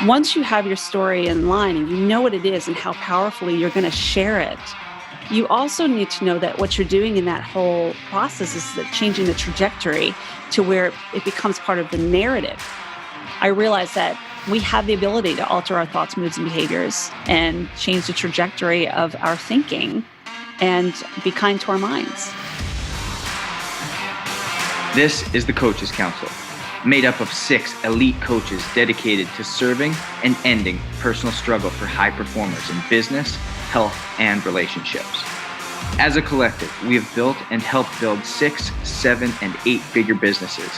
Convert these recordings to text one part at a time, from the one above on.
Once you have your story in line and you know what it is and how powerfully you're going to share it, you also need to know that what you're doing in that whole process is that changing the trajectory to where it becomes part of the narrative. I realized that we have the ability to alter our thoughts, moods, and behaviors and change the trajectory of our thinking and be kind to our minds. This is the Coaches Council, made up of 6 elite coaches dedicated to serving and ending personal struggle for high performers in business, health, and relationships. As a collective, we have built and helped build 6, 7, and 8-figure businesses,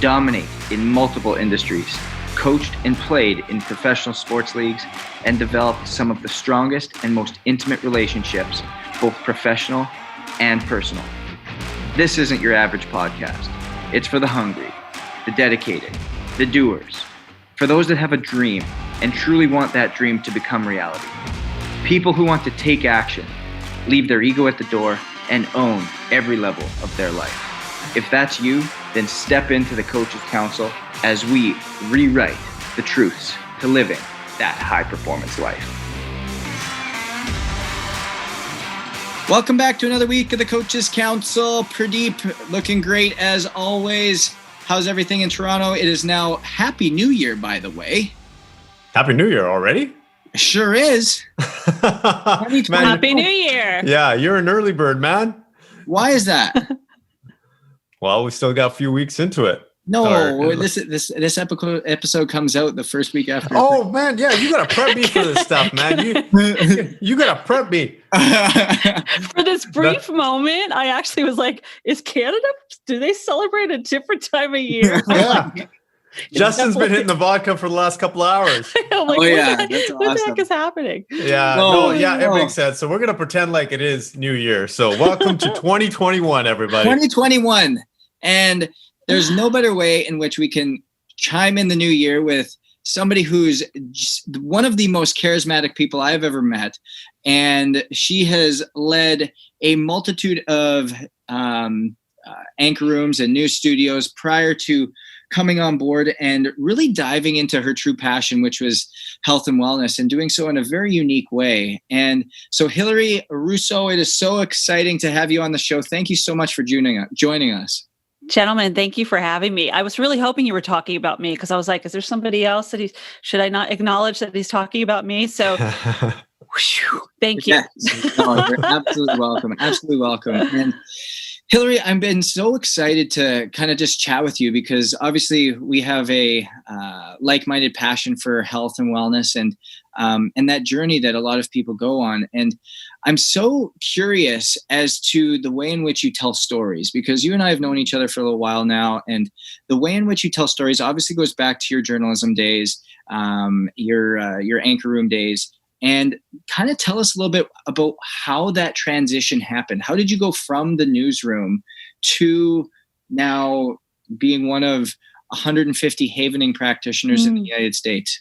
dominate in multiple industries, coached and played in professional sports leagues, and developed some of the strongest and most intimate relationships, both professional and personal. This isn't your average podcast. It's for the hungry, the dedicated, the doers, for those that have a dream and truly want that dream to become reality. People who want to take action, leave their ego at the door, and own every level of their life. If that's you, then step into the Coaches Council as we rewrite the truths to living that high-performance life. Welcome back to another week of the Coaches Council. Purdeep, looking great as always. How's everything in Toronto? It is now Happy New Year, by the way. Happy New Year already? Sure is. Man, Happy New Year. Yeah, you're an early bird, man. Why is that? Well, we still got a few weeks into it. No, this episode comes out the first week after. Oh man, yeah, you gotta prep me for this stuff, man. You gotta prep me. For this brief moment, I actually was like, "Is Canada? Do they celebrate a different time of year?" Yeah. Justin's been hitting the vodka for the last couple of hours. I'm like, what the heck is happening? Yeah, it makes sense. So we're gonna pretend like it is New Year. So welcome to 2021, everybody. 2021, and there's no better way in which we can chime in the new year with somebody who's one of the most charismatic people I've ever met. And she has led a multitude of anchor rooms and news studios prior to coming on board and really diving into her true passion, which was health and wellness, and doing so in a very unique way. And so Hilary Russo, it is so exciting to have you on the show. Thank you so much for joining us. Gentlemen, thank you for having me. I was really hoping you were talking about me because I was like, is there somebody else that should I not acknowledge that he's talking about me? So thank you. Yes. No, you're absolutely welcome. Absolutely welcome. And Hilary, I've been so excited to kind of just chat with you because obviously we have a like-minded passion for health and wellness and that journey that a lot of people go on. And I'm so curious as to the way in which you tell stories, because you and I have known each other for a little while now. And the way in which you tell stories obviously goes back to your journalism days, your anchor room days. And kind of tell us a little bit about how that transition happened. How did you go from the newsroom to now being one of 150 havening practitioners in the United States?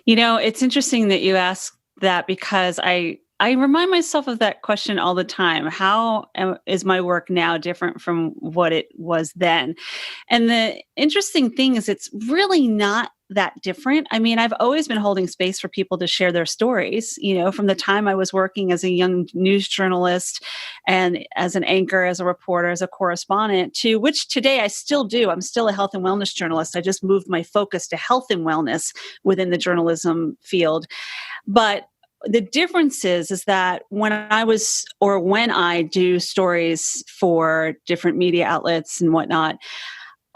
You know, it's interesting that you ask that because I remind myself of that question all the time. How is my work now different from what it was then? And the interesting thing is it's really not that different. I mean, I've always been holding space for people to share their stories, you know, from the time I was working as a young news journalist and as an anchor, as a reporter, as a correspondent, to which today I still do. I'm still a health and wellness journalist. I just moved my focus to health and wellness within the journalism field. But the difference is that when I do stories for different media outlets and whatnot,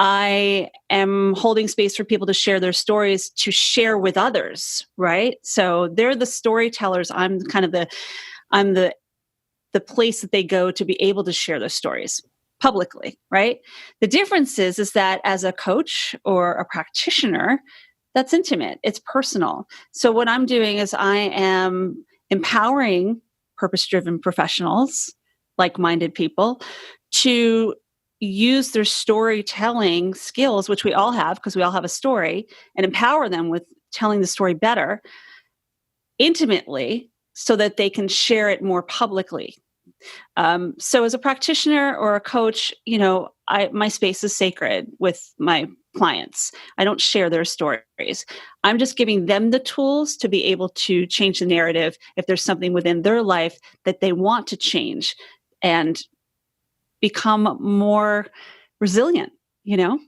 I am holding space for people to share their stories, to share with others, right? So they're the storytellers. I'm kind of the place that they go to be able to share their stories publicly, right? The difference is that as a coach or a practitioner, that's intimate. It's personal. So what I'm doing is I am empowering purpose-driven professionals, like-minded people, to use their storytelling skills, which we all have because we all have a story, and empower them with telling the story better, intimately, so that they can share it more publicly. So as a practitioner or a coach, you know, my space is sacred with my clients. I don't share their stories. I'm just giving them the tools to be able to change the narrative if there's something within their life that they want to change and become more resilient, you know?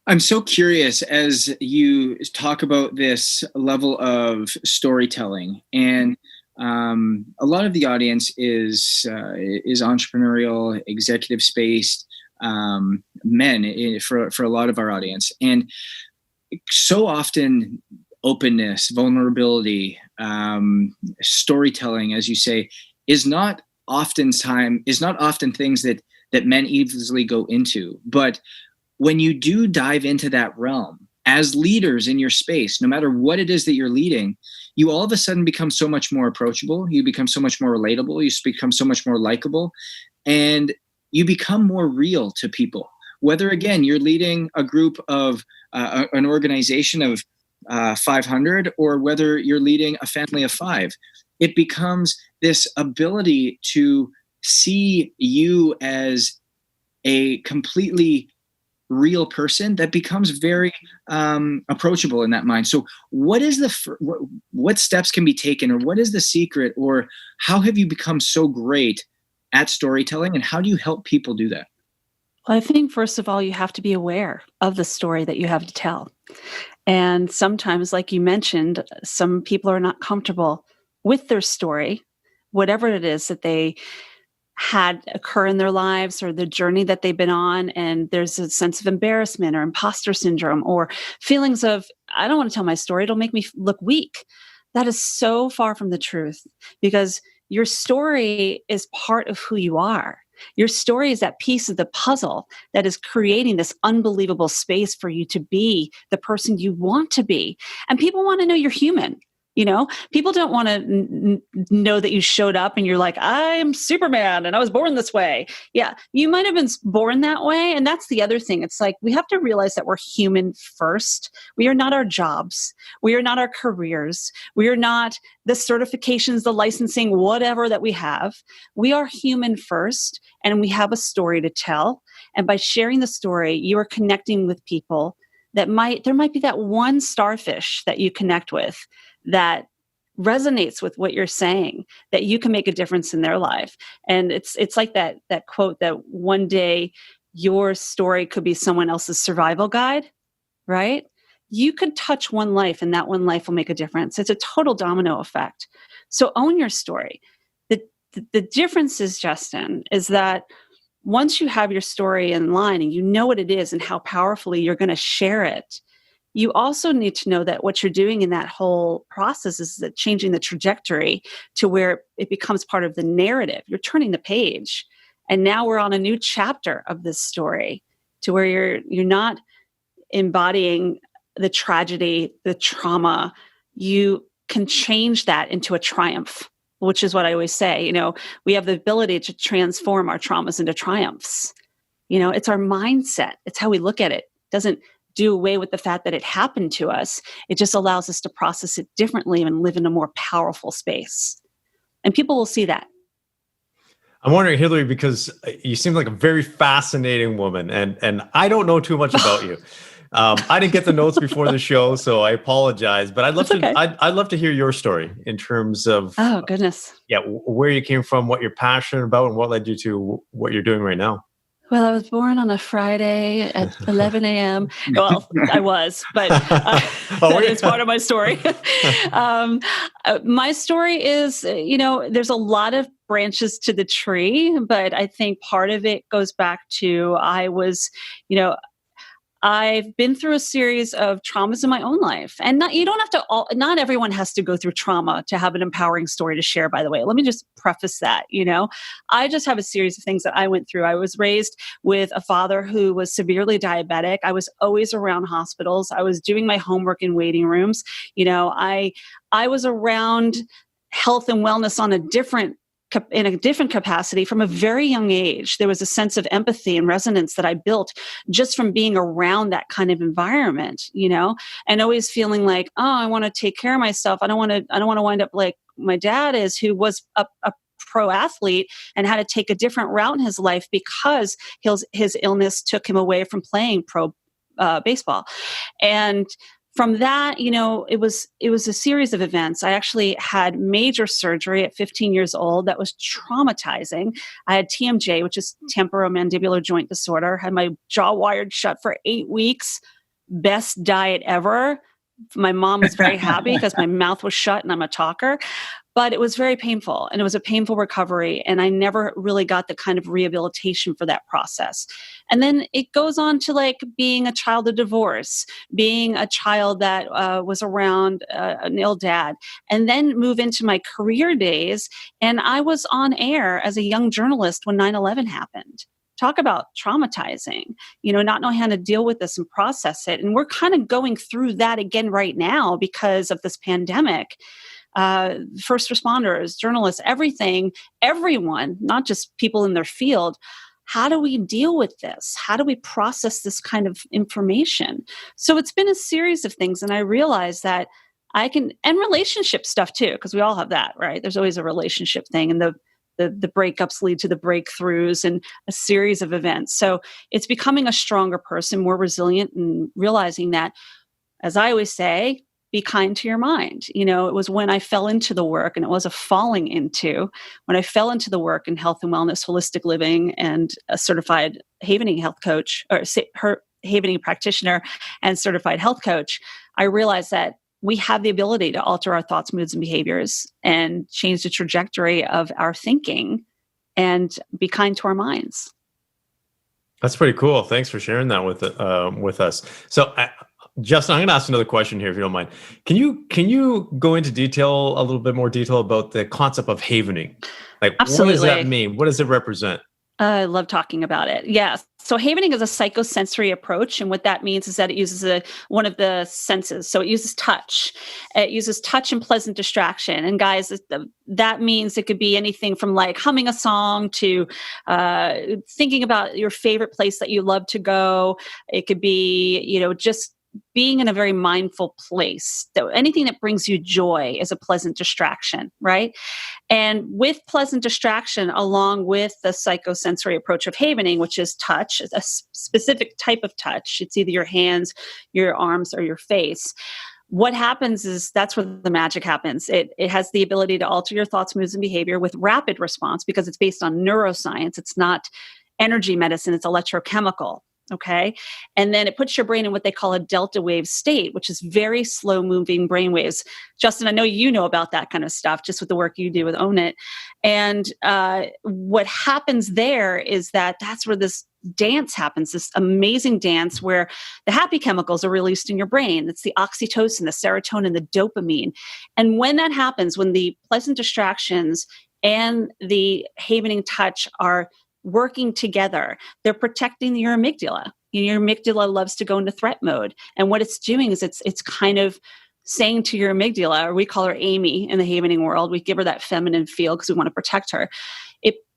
I'm so curious as you talk about this level of storytelling, and a lot of the audience is entrepreneurial, executive spaced men for a lot of our audience, and so often openness, vulnerability, storytelling, as you say, is not often things that men easily go into, but when you do dive into that realm as leaders in your space, no matter what it is that you're leading, you all of a sudden become so much more approachable. You become so much more relatable. You become so much more likable, and you become more real to people. Whether, again, you're leading a group of an organization of 500, or whether you're leading a family of 5, it becomes this ability to see you as a completely real person that becomes very approachable in that mind. So what is what steps can be taken, or what is the secret, or how have you become so great at storytelling, and how do you help people do that? Well, I think first of all, you have to be aware of the story that you have to tell. And sometimes, like you mentioned, some people are not comfortable with their story, whatever it is that they had occur in their lives or the journey that they've been on. And there's a sense of embarrassment or imposter syndrome or feelings of, I don't want to tell my story. It'll make me look weak. That is so far from the truth, because your story is part of who you are. Your story is that piece of the puzzle that is creating this unbelievable space for you to be the person you want to be. And people want to know you're human. You know, people don't want to know that you showed up and you're like, I'm Superman and I was born this way. Yeah, you might have been born that way. And that's the other thing. It's like, we have to realize that we're human first. We are not our jobs. We are not our careers. We are not the certifications, the licensing, whatever that we have. We are human first, and we have a story to tell. And by sharing the story, you are connecting with people there might be that one starfish that you connect with that resonates with what you're saying, that you can make a difference in their life. And it's like that quote that one day your story could be someone else's survival guide, right? You could touch one life and that one life will make a difference. It's a total domino effect. So own your story. The difference is, Justin, is that once you have your story in line and you know what it is and how powerfully you're going to share it, you also need to know that what you're doing in that whole process is that changing the trajectory to where it becomes part of the narrative. You're turning the page. And now we're on a new chapter of this story to where you're not embodying the tragedy, the trauma. You can change that into a triumph, which is what I always say. You know, we have the ability to transform our traumas into triumphs. You know, it's our mindset. It's how we look at it. It doesn't do away with the fact that it happened to us. It just allows us to process it differently and live in a more powerful space. And people will see that. I'm wondering, Hilary, because you seem like a very fascinating woman, and I don't know too much about you. I didn't get the notes before the show, so I apologize. But I'd love to hear your story in terms of where you came from, what you're passionate about, and what led you to what you're doing right now. Well, I was born on a Friday at 11 a.m. Well, I was, but that is part of my story. My story is, there's a lot of branches to the tree, but I think part of it goes back to I've been through a series of traumas in my own life. And not everyone has to go through trauma to have an empowering story to share, by the way. Let me just preface that, I just have a series of things that I went through. I was raised with a father who was severely diabetic. I was always around hospitals. I was doing my homework in waiting rooms. I was around health and wellness in a different capacity from a very young age. There was a sense of empathy and resonance that I built just from being around that kind of environment, and always feeling like, oh, I want to take care of myself. I don't want to wind up like my dad is, who was a pro athlete and had to take a different route in his life because his illness took him away from playing pro baseball. And from that, it was a series of events. I actually had major surgery at 15 years old that was traumatizing. I had TMJ, which is temporomandibular joint disorder. Had my jaw wired shut for 8 weeks. Best diet ever. My mom was very happy because my mouth was shut and I'm a talker. But it was very painful, and it was a painful recovery. And I never really got the kind of rehabilitation for that process. And then it goes on to like being a child of divorce, being a child that was around an ill dad, and then move into my career days. And I was on air as a young journalist when 9/11 happened. Talk about traumatizing, not knowing how to deal with this and process it. And we're kind of going through that again right now because of this pandemic. First responders, journalists, everyone, not just people in their field. How do we deal with this? How do we process this kind of information? So it's been a series of things. And I realized that and relationship stuff too, because we all have that, right? There's always a relationship thing, and the breakups lead to the breakthroughs and a series of events. So it's becoming a stronger person, more resilient, and realizing that, as I always say, be kind to your mind. It was when I fell into the work, and it was a falling into, when I fell into the work in health and wellness, holistic living, and a certified Havening health coach, or Havening practitioner and certified health coach, I realized that we have the ability to alter our thoughts, moods, and behaviors and change the trajectory of our thinking and be kind to our minds. That's pretty cool. Thanks for sharing that with us. So, Justin, I'm going to ask another question here, if you don't mind. Can you go into a little bit more detail about the concept of havening? Like, Absolutely. What does that mean? What does it represent? I love talking about it. Yeah. So havening is a psychosensory approach. And what that means is that it uses one of the senses. So it uses touch. It uses touch and pleasant distraction. And guys, that means it could be anything from like humming a song to thinking about your favorite place that you love to go. It could be, just being in a very mindful place. Anything that brings you joy is a pleasant distraction, right? And with pleasant distraction, along with the psychosensory approach of havening, which is touch, a specific type of touch, it's either your hands, your arms, or your face. What happens is that's where the magic happens. It has the ability to alter your thoughts, moods, and behavior with rapid response because it's based on neuroscience. It's not energy medicine, it's electrochemical. Okay. And then it puts your brain in what they call a delta wave state, which is very slow moving brain waves. Justin, I know you know about that kind of stuff just with the work you do with Own It. And what happens there is that's where this dance happens, this amazing dance where the happy chemicals are released in your brain. It's the oxytocin, the serotonin, the dopamine. And when that happens, when the pleasant distractions and the havening touch are working together, they're protecting your amygdala. Your amygdala loves to go into threat mode. And what it's doing is it's kind of saying to your amygdala, or we call her Amy in the havening world, we give her that feminine feel because we want to protect her.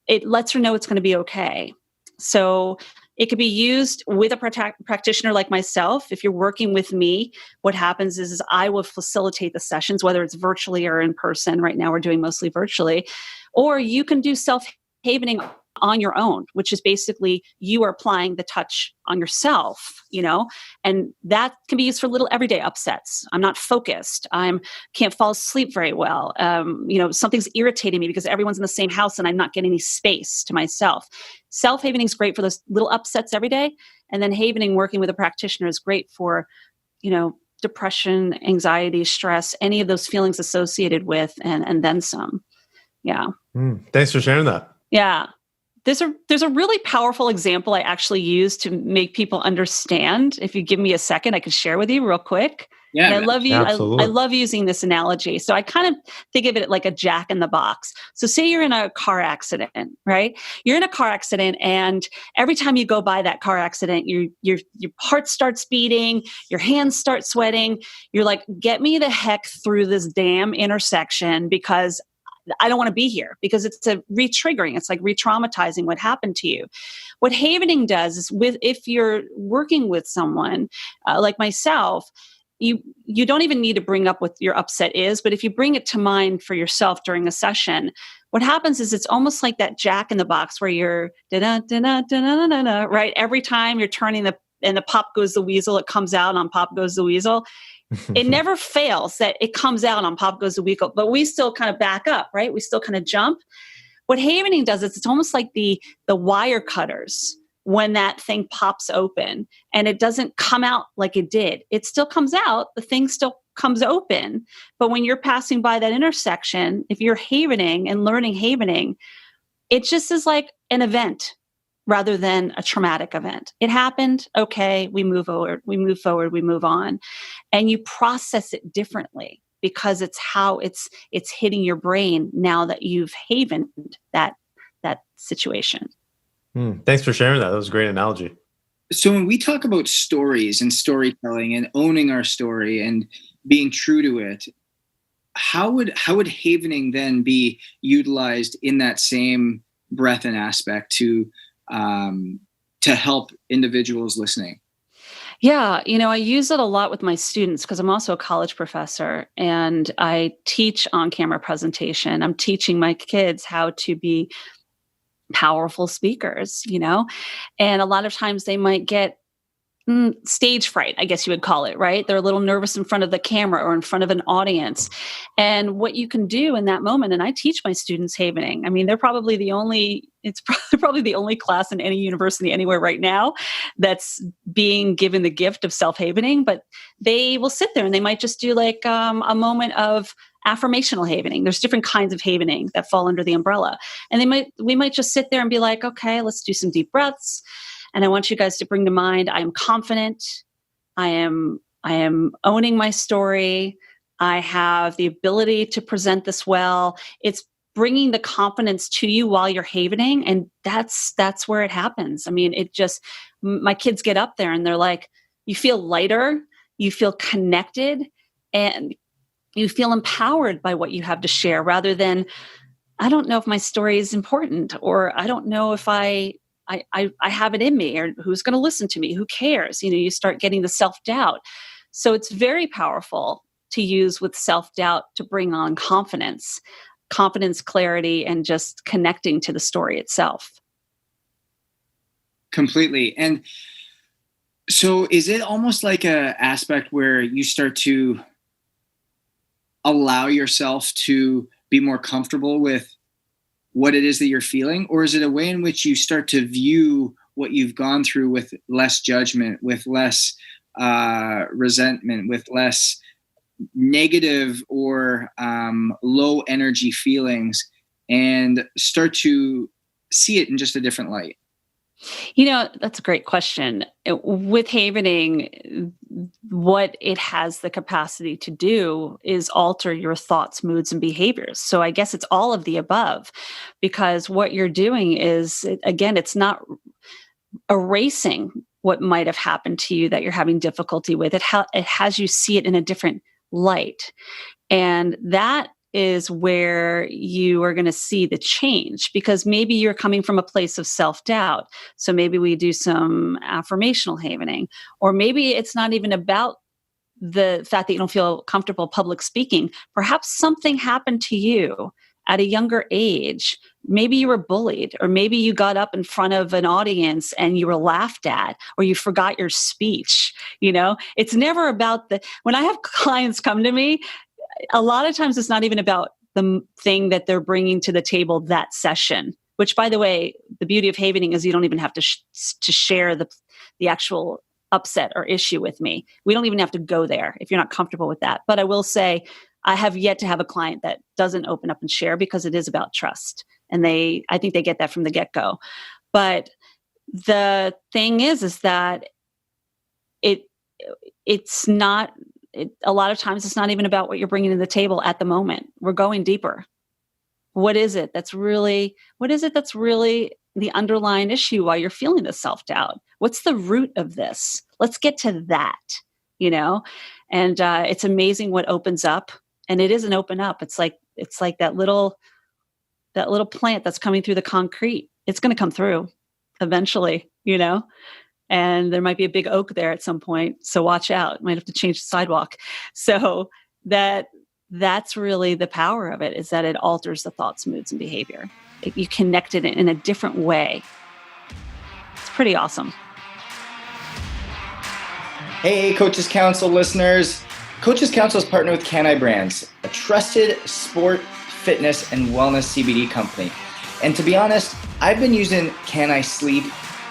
It lets her know it's going to be okay. So it could be used with a practitioner like myself. If you're working with me, what happens is I will facilitate the sessions, whether it's virtually or in person. Right now we're doing mostly virtually. Or you can do self-havening on your own, which is basically you are applying the touch on yourself, and that can be used for little everyday upsets. I'm not focused. Can't fall asleep very well. Something's irritating me because everyone's in the same house and I'm not getting any space to myself. Self-havening is great for those little upsets every day. And then havening, working with a practitioner, is great for, depression, anxiety, stress, any of those feelings associated with, and then some. Yeah. Thanks for sharing that. Yeah. There's a really powerful example I actually use to make people understand. If you give me a second, I could share with you real quick. Yeah, I love you. Absolutely. I love using this analogy. So I kind of think of it like a jack in the box. So say you're in a car accident, right? You're in a car accident, and every time you go by that car accident, your heart starts beating, your hands start sweating. You're like, get me the heck through this damn intersection because I don't want to be here, because it's a re-triggering. It's like re-traumatizing what happened to you. What havening does is, if you're working with someone like myself, you don't even need to bring up what your upset is, but if you bring it to mind for yourself during a session, what happens is it's almost like that jack in the box where you're da-da, da-da, da-da, da-da, right? Every time you're turning the pop goes the weasel, it comes out on pop goes the weasel. It never fails that it comes out on pop goes the weasel, but we still kind of back up, right? We still kind of jump. What havening does is it's almost like the wire cutters when that thing pops open and it doesn't come out like it did. It still comes out, the thing still comes open. But when you're passing by that intersection, if you're havening and learning havening, it just is like an event rather than a traumatic event. It happened. Okay. We move forward, we move on. And you process it differently because it's how it's hitting your brain now that you've havened that situation. Thanks for sharing that. That was a great analogy. So when we talk about stories and storytelling and owning our story and being true to it, how would havening then be utilized in that same breath and aspect to help individuals listening? Yeah, I use it a lot with my students because I'm also a college professor and I teach on-camera presentation. I'm teaching my kids how to be powerful speakers, and a lot of times they might get stage fright, I guess you would call it, right? They're a little nervous in front of the camera or in front of an audience. And what you can do in that moment, and I teach my students havening. I mean, it's probably the only class in any university anywhere right now that's being given the gift of self-havening, but they will sit there and they might just do like a moment of affirmational havening. There's different kinds of havening that fall under the umbrella. And we might just sit there and be like, okay, let's do some deep breaths. And I want you guys to bring to mind, I am confident. I am owning my story. I have the ability to present this well. It's bringing the confidence to you while you're havening. And that's where it happens. I mean, my kids get up there and they're like, you feel lighter, you feel connected, and you feel empowered by what you have to share rather than, I don't know if my story is important, or I don't know if I have it in me, or who's going to listen to me? Who cares? You start getting the self-doubt. So it's very powerful to use with self-doubt to bring on confidence, clarity, and just connecting to the story itself. Completely. And so is it almost like an aspect where you start to allow yourself to be more comfortable with what it is that you're feeling? Or is it a way in which you start to view what you've gone through with less judgment, with less resentment, with less negative or low energy feelings, and start to see it in just a different light? That's a great question. With havening, what it has the capacity to do is alter your thoughts, moods, and behaviors. So I guess it's all of the above, because what you're doing is, again, it's not erasing what might have happened to you that you're having difficulty with. It has you see it in a different light. And that is where you are going to see the change, because maybe you're coming from a place of self-doubt. So maybe we do some affirmational havening, or maybe it's not even about the fact that you don't feel comfortable public speaking. Perhaps something happened to you at a younger age. Maybe you were bullied, or maybe you got up in front of an audience and you were laughed at, or you forgot your speech. It's never about when I have clients come to me, a lot of times it's not even about the thing that they're bringing to the table that session, which, by the way, the beauty of havening is you don't even have to share the actual upset or issue with me. We don't even have to go there if you're not comfortable with that. But I will say, I have yet to have a client that doesn't open up and share, because it is about trust. And I think they get that from the get-go. But the thing is that it's not, a lot of times it's not even about what you're bringing to the table at the moment. We're going deeper. What is it that's really the underlying issue why you're feeling the self-doubt? What's the root of this? Let's get to that, and it's amazing what opens up. And it isn't open up. It's like that little plant that's coming through the concrete. It's going to come through eventually, and there might be a big oak there at some point. So watch out. Might have to change the sidewalk. So that's really the power of it, is that it alters the thoughts, moods, and behavior. You connected it in a different way. It's pretty awesome. Hey, Coaches Council listeners. Coaches Council is partnered with Can I Brands, a trusted sport, fitness, and wellness CBD company. And to be honest, I've been using Can I Sleep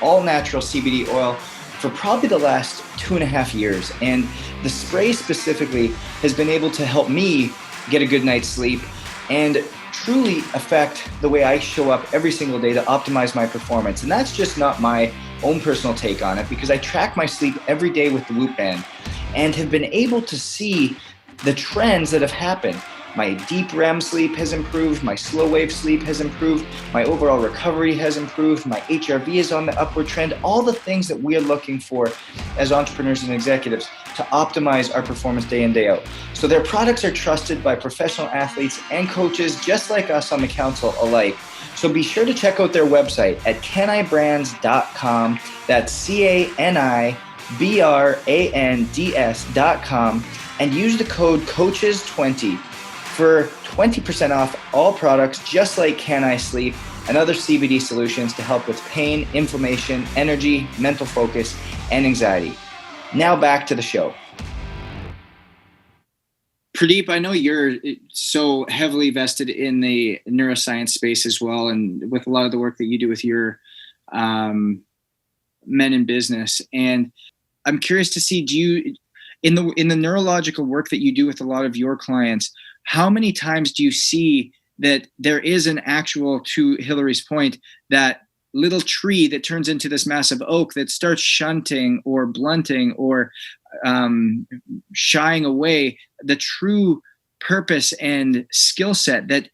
all natural CBD oil for probably the last 2.5 years. And the spray specifically has been able to help me get a good night's sleep and truly affect the way I show up every single day to optimize my performance. And that's just not my own personal take on it, because I track my sleep every day with the Whoop Band and have been able to see the trends that have happened. My deep REM sleep has improved, my slow wave sleep has improved, my overall recovery has improved, my HRV is on the upward trend, all the things that we are looking for as entrepreneurs and executives to optimize our performance day in, day out. So their products are trusted by professional athletes and coaches just like us on the council alike. So be sure to check out their website at canibrands.com. That's CANIBRANDS.com, and use the code COACHES20 for 20% off all products just like Can I Sleep and other CBD solutions to help with pain, inflammation, energy, mental focus, and anxiety. Now back to the show. Purdeep, I know you're so heavily vested in the neuroscience space as well, and with a lot of the work that you do with your men in business. And I'm curious to see, do you, in the neurological work that you do with a lot of your clients, how many times do you see that there is an actual, to Hilary's point, that little tree that turns into this massive oak that starts shunting or blunting or shying away the true purpose and skill set that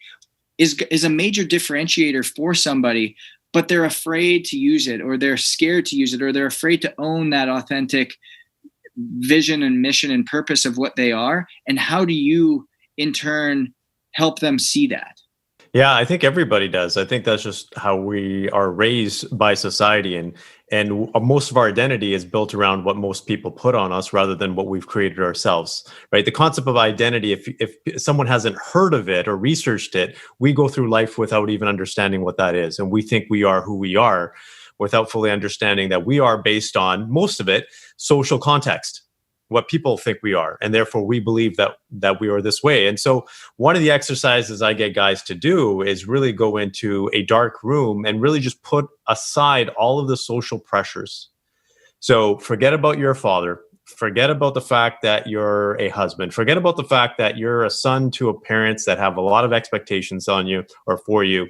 is a major differentiator for somebody, but they're afraid to use it, or they're scared to use it, or they're afraid to own that authentic vision and mission and purpose of what they are? And how do you in turn help them see that? Yeah, I think everybody does. I think that's just how we are raised by society, and most of our identity is built around what most people put on us rather than what we've created ourselves, right? The concept of identity, if someone hasn't heard of it or researched it, we go through life without even understanding what that is, and we think we are who we are without fully understanding that we are based on, most of it, social context, what people think we are, and therefore we believe that we are this way. And so one of the exercises I get guys to do is really go into a dark room and really just put aside all of the social pressures. So forget about your father, forget about the fact that you're a husband, forget about the fact that you're a son to a parents that have a lot of expectations on you or for you,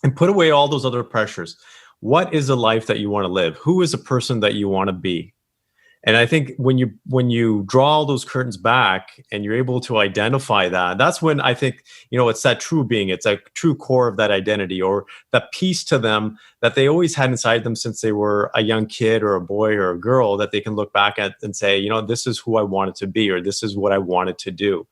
and put away all those other pressures. What is a life that you want to live? Who is a person that you want to be? And I think when you draw all those curtains back and you're able to identify that, that's when I think, it's that true being, it's a true core of that identity, or that piece to them that they always had inside them since they were a young kid or a boy or a girl, that they can look back at and say, this is who I wanted to be, or this is what I wanted to do.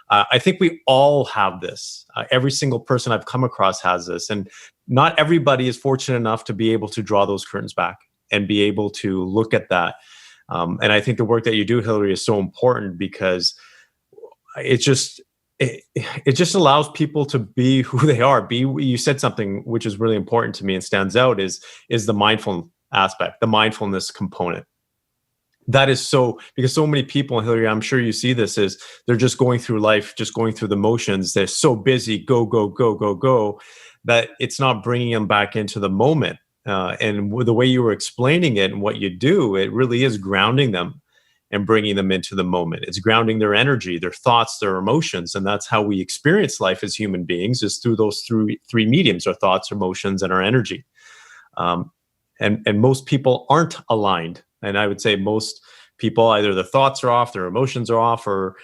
I think we all have this. Every single person I've come across has this. And not everybody is fortunate enough to be able to draw those curtains back and be able to look at that. And I think the work that you do, Hilary, is so important because it just allows people to be who they are. You said something which is really important to me and stands out is the mindful aspect, the mindfulness component. That is so, because so many people, Hilary, I'm sure you see this, is they're just going through life, just going through the motions. They're so busy, go, go, go, go, go, that it's not bringing them back into the moment. And the way you were explaining it and what you do, it really is grounding them and bringing them into the moment. It's grounding their energy, their thoughts, their emotions. And that's how we experience life as human beings, is through those three mediums: our thoughts, emotions, and our energy. And most people aren't aligned. And I would say most people, either their thoughts are off, their emotions are off, or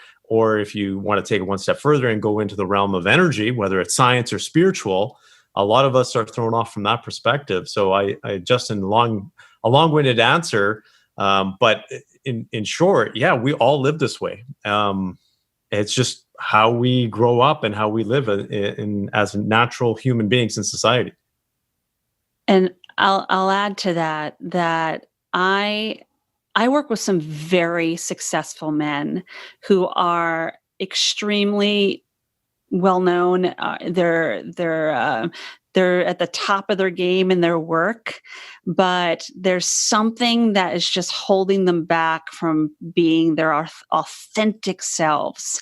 if you want to take it one step further and go into the realm of energy, whether it's science or spiritual, a lot of us are thrown off from that perspective. So I just, in a long-winded answer, but in short, yeah, we all live this way. It's just how we grow up and how we live as natural human beings in society. And I'll add to that I work with some very successful men who are extremely well known. They're they're at the top of their game in their work, but there's something that is just holding them back from being their authentic selves.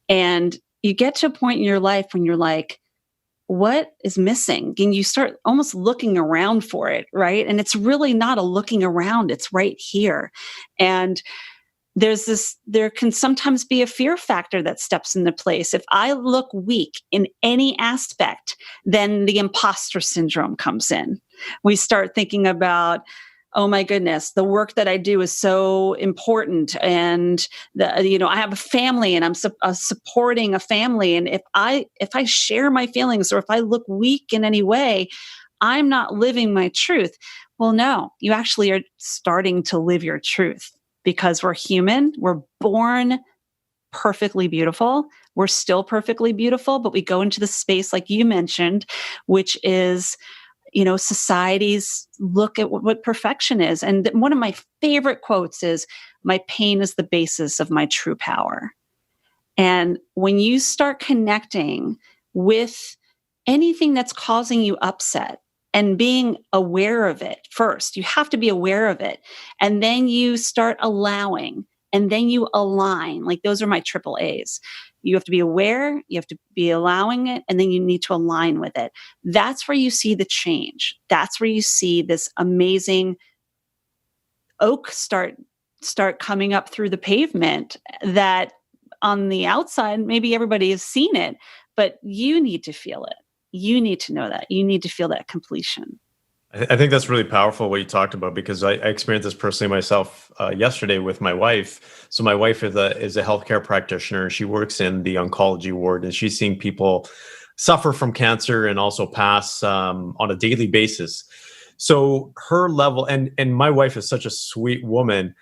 And you get to a point in your life when you're like, what is missing? And you start almost looking around for it, right? And it's really not a looking around, it's right here. And there can sometimes be a fear factor that steps into place. If I look weak in any aspect, then the imposter syndrome comes in. We start thinking about, oh my goodness, the work that I do is so important. And I have a family and I'm supporting a family. And if I share my feelings or if I look weak in any way, I'm not living my truth. Well, no, you actually are starting to live your truth. Because we're human, we're born perfectly beautiful. We're still perfectly beautiful, but we go into the space like you mentioned, which is, society's look at what perfection is. And one of my favorite quotes is, "My pain is the basis of my true power." And when you start connecting with anything that's causing you upset, and being aware of it first. You have to be aware of it. And then you start allowing, and then you align. Like those are my triple A's. You have to be aware, you have to be allowing it, and then you need to align with it. That's where you see the change. That's where you see this amazing oak start coming up through the pavement that on the outside, maybe everybody has seen it, but you need to feel it. You need to know that. You need to feel that completion. I think that's really powerful what you talked about, because I experienced this personally myself yesterday with my wife. So my wife is a healthcare practitioner. She works in the oncology ward, and she's seeing people suffer from cancer and also pass on a daily basis. So her level, and my wife is such a sweet woman,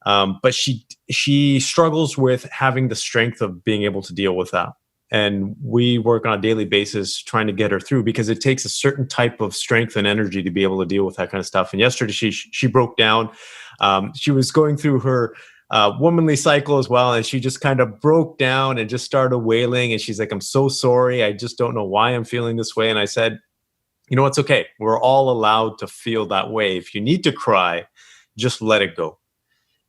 but she struggles with having the strength of being able to deal with that. And we work on a daily basis trying to get her through, because it takes a certain type of strength and energy to be able to deal with that kind of stuff. And yesterday she broke down. She was going through her womanly cycle as well, and she just kind of broke down and just started wailing. And she's like, "I'm so sorry. I just don't know why I'm feeling this way." And I said, "It's okay. We're all allowed to feel that way. If you need to cry, just let it go,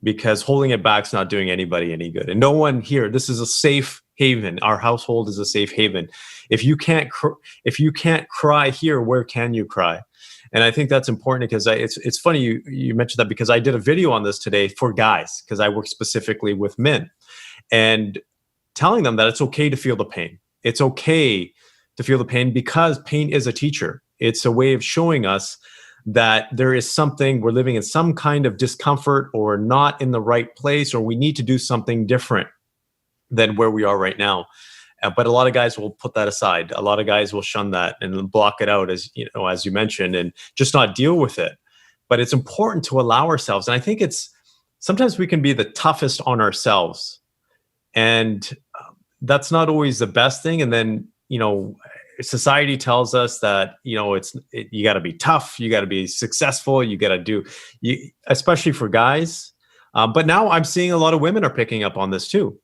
because holding it back's not doing anybody any good. And no one here, this is a safe haven. Our household is a safe haven. If you can't cry here, where can you cry?" And I think that's important, because it's funny you mentioned that, because I did a video on this today for guys, because I work specifically with men, and telling them that it's okay to feel the pain. It's okay to feel the pain, because pain is a teacher. It's a way of showing us that there is something, we're living in some kind of discomfort, or not in the right place, or we need to do something different than where we are right now. But a lot of guys will put that aside. A lot of guys will shun that and block it out, as you mentioned, and just not deal with it. But it's important to allow ourselves. And I think sometimes we can be the toughest on ourselves, and that's not always the best thing. And then, society tells us that, you got to be tough, you got to be successful, you got to especially for guys. But now I'm seeing a lot of women are picking up on this too.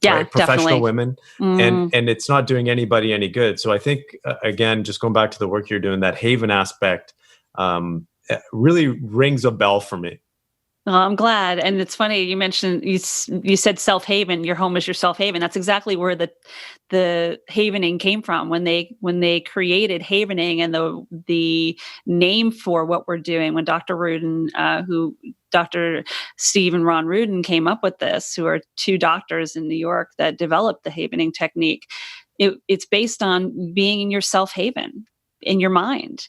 Yeah, right? Professional definitely. women, and it's not doing anybody any good. So I think, again, just going back to the work you're doing, that haven aspect really rings a bell for me. Well, I'm glad. And it's funny, you mentioned, you said self-haven, your home is your self-haven. That's exactly where the havening came from, when they created havening, and the name for what we're doing, when Dr. Rudin, Dr. Steve and Ron Rudin came up with this, who are two doctors in New York that developed the havening technique. It's based on being in your self-haven, in your mind.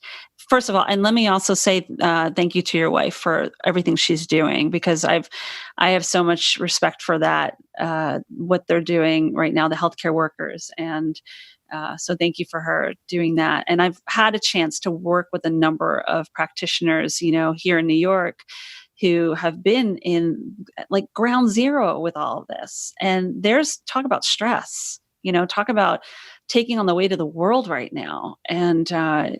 First of all, and let me also say thank you to your wife for everything she's doing, because I have so much respect for that, what they're doing right now, the healthcare workers. And so thank you for her doing that. And I've had a chance to work with a number of practitioners, here in New York, who have been in like ground zero with all of this. And there's talk about stress, talk about taking on the weight of the world right now. And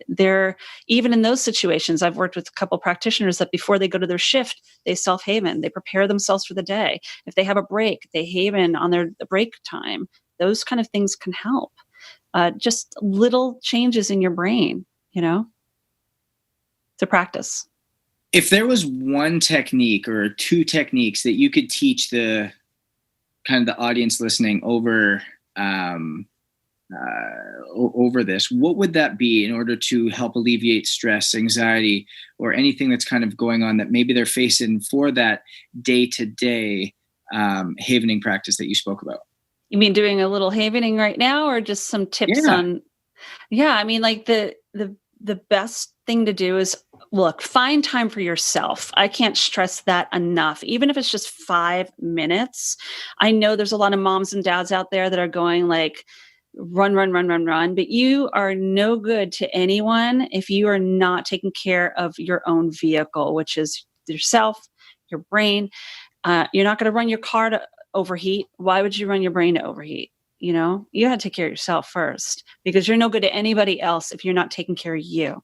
they're, even in those situations, I've worked with a couple practitioners that before they go to their shift, they self-haven, they prepare themselves for the day. If they have a break, they haven on their break time. Those kind of things can help. Just little changes in your brain It's a practice. If there was one technique or two techniques that you could teach the kind of the audience listening over this, what would that be in order to help alleviate stress, anxiety, or anything that's kind of going on that maybe they're facing for that day-to-day havening practice that you spoke about? You mean doing a little havening right now, or just some tips on? Yeah, I mean, like the best thing to do is, look, find time for yourself. I can't stress that enough. Even if it's just 5 minutes. I know there's a lot of moms and dads out there that are going like, run, but you are no good to anyone if you are not taking care of your own vehicle, which is yourself, your brain. You're not going to run your car to overheat. Why would you run your brain to overheat? You got to take care of yourself first, because you're no good to anybody else if you're not taking care of you.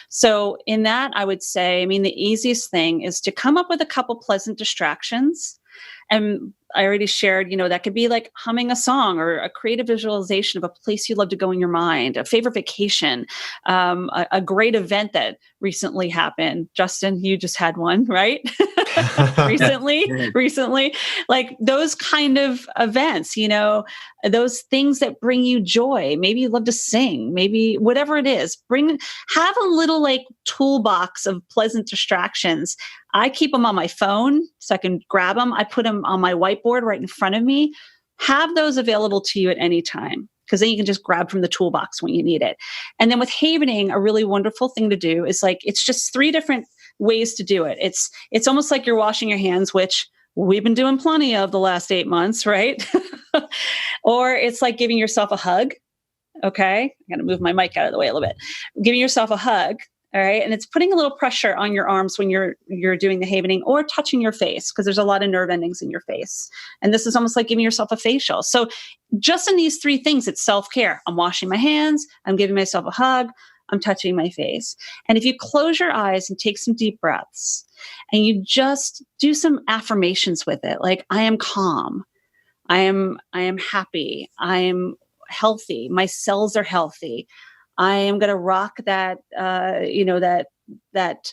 So in that, I would say, I mean, the easiest thing is to come up with a couple pleasant distractions. And I already shared, that could be like humming a song or a creative visualization of a place you love to go in your mind, a favorite vacation, a great event that recently happened. Justin, you just had one, right? recently, like those kind of events, those things that bring you joy. Maybe you love to sing, maybe whatever it is, have a little like toolbox of pleasant distractions. I keep them on my phone so I can grab them. I put them on my whiteboard right in front of me. Have those available to you at any time, because then you can just grab from the toolbox when you need it. And then with havening, a really wonderful thing to do is like, it's just 3 different ways to do it. It's almost like you're washing your hands, which we've been doing plenty of the last 8 months, right? Or it's like giving yourself a hug. Okay. I'm going to move my mic out of the way a little bit. Giving yourself a hug. All right. And it's putting a little pressure on your arms when you're doing the havening, or touching your face, because there's a lot of nerve endings in your face. And this is almost like giving yourself a facial. So just in these 3 things, it's self-care. I'm washing my hands. I'm giving myself a hug. I'm touching my face. And if you close your eyes and take some deep breaths, and you just do some affirmations with it, like, I am calm. I am happy. I am healthy. My cells are healthy. I am going to rock that, that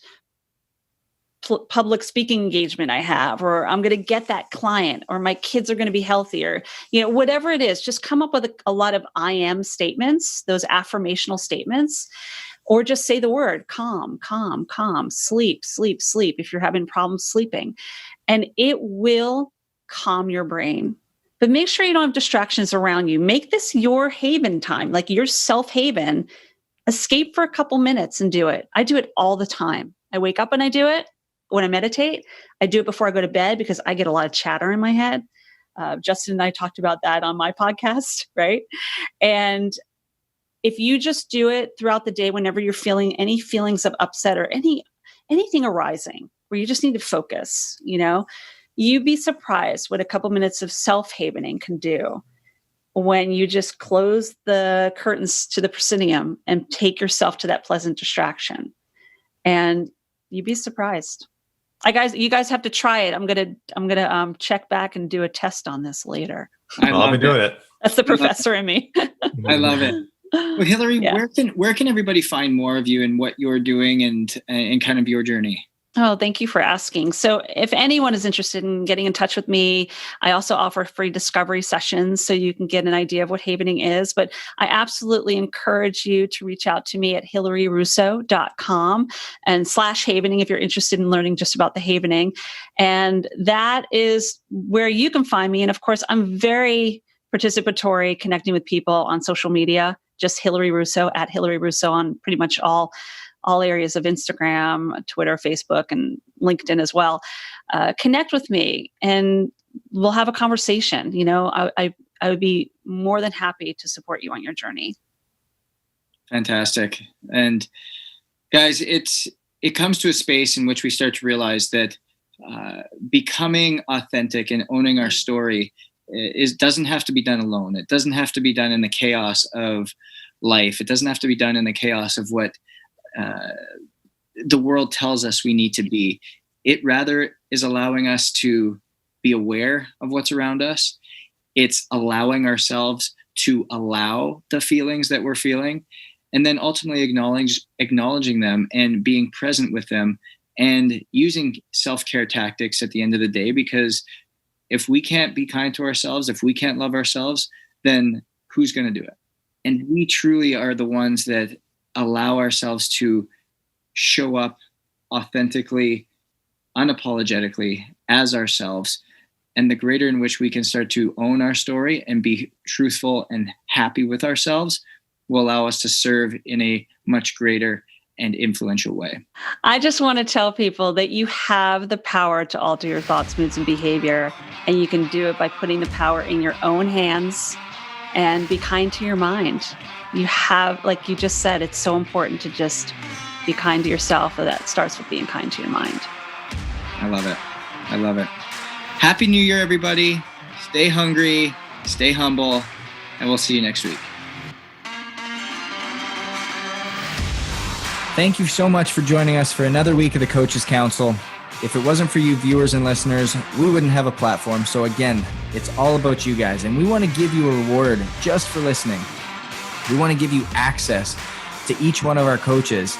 public speaking engagement I have, or I'm going to get that client, or my kids are going to be healthier, whatever it is. Just come up with a lot of I am statements, those affirmational statements, or just say the word calm, calm, calm, sleep, sleep, sleep, if you're having problems sleeping, and it will calm your brain. But make sure you don't have distractions around you. Make this your haven time, like your self-haven. Escape for a couple minutes and do it. I do it all the time. I wake up and I do it. When I meditate, I do it before I go to bed, because I get a lot of chatter in my head. Justin and I talked about that on my podcast, right? And if you just do it throughout the day, whenever you're feeling any feelings of upset or anything arising where you just need to focus, you'd be surprised what a couple minutes of self-havening can do when you just close the curtains to the proscenium and take yourself to that pleasant distraction. And you'd be surprised. You guys have to try it. I'm gonna check back and do a test on this later. I'll be doing it. That's the professor in me. I love it. Well, Hilary, where can everybody find more of you and what you're doing and kind of your journey? Oh, thank you for asking. So if anyone is interested in getting in touch with me, I also offer free discovery sessions so you can get an idea of what havening is. But I absolutely encourage you to reach out to me at hilaryrusso.com and /havening if you're interested in learning just about the havening. And that is where you can find me. And of course, I'm very participatory, connecting with people on social media, just Hilary Russo, at Hilary Russo on pretty much all areas of Instagram, Twitter, Facebook, and LinkedIn as well. Connect with me and we'll have a conversation. I would be more than happy to support you on your journey. Fantastic. And guys, it comes to a space in which we start to realize that becoming authentic and owning our story doesn't have to be done alone. It doesn't have to be done in the chaos of life. It doesn't have to be done in the chaos of what the world tells us we need to be. It rather is allowing us to be aware of what's around us. It's allowing ourselves to allow the feelings that we're feeling. and then ultimately acknowledging them and being present with them and using self-care tactics at the end of the day. Because if we can't be kind to ourselves, if we can't love ourselves, then who's going to do it? And we truly are the ones that allow ourselves to show up authentically, unapologetically as ourselves. And the greater in which we can start to own our story and be truthful and happy with ourselves will allow us to serve in a much greater and influential way. I just want to tell people that you have the power to alter your thoughts, moods, and behavior. And you can do it by putting the power in your own hands and be kind to your mind. You have, like you just said, it's so important to just be kind to yourself. That starts with being kind to your mind. I love it. I love it. Happy New Year, everybody. Stay hungry, stay humble, and we'll see you next week. Thank you so much for joining us for another week of the Coaches Council. If it wasn't for you viewers and listeners, we wouldn't have a platform. So again, it's all about you guys. And we want to give you a reward just for listening. We want to give you access to each one of our coaches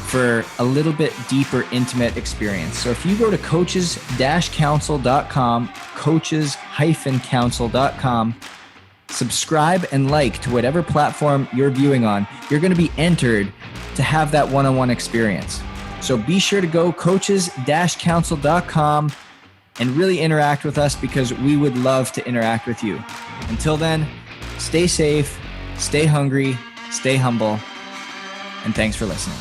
for a little bit deeper, intimate experience. So if you go to coaches-council.com, coaches-council.com, subscribe and like to whatever platform you're viewing on, you're going to be entered to have that one-on-one experience. So be sure to go coaches-council.com and really interact with us, because we would love to interact with you. Until then, stay safe, stay hungry, stay humble, and thanks for listening.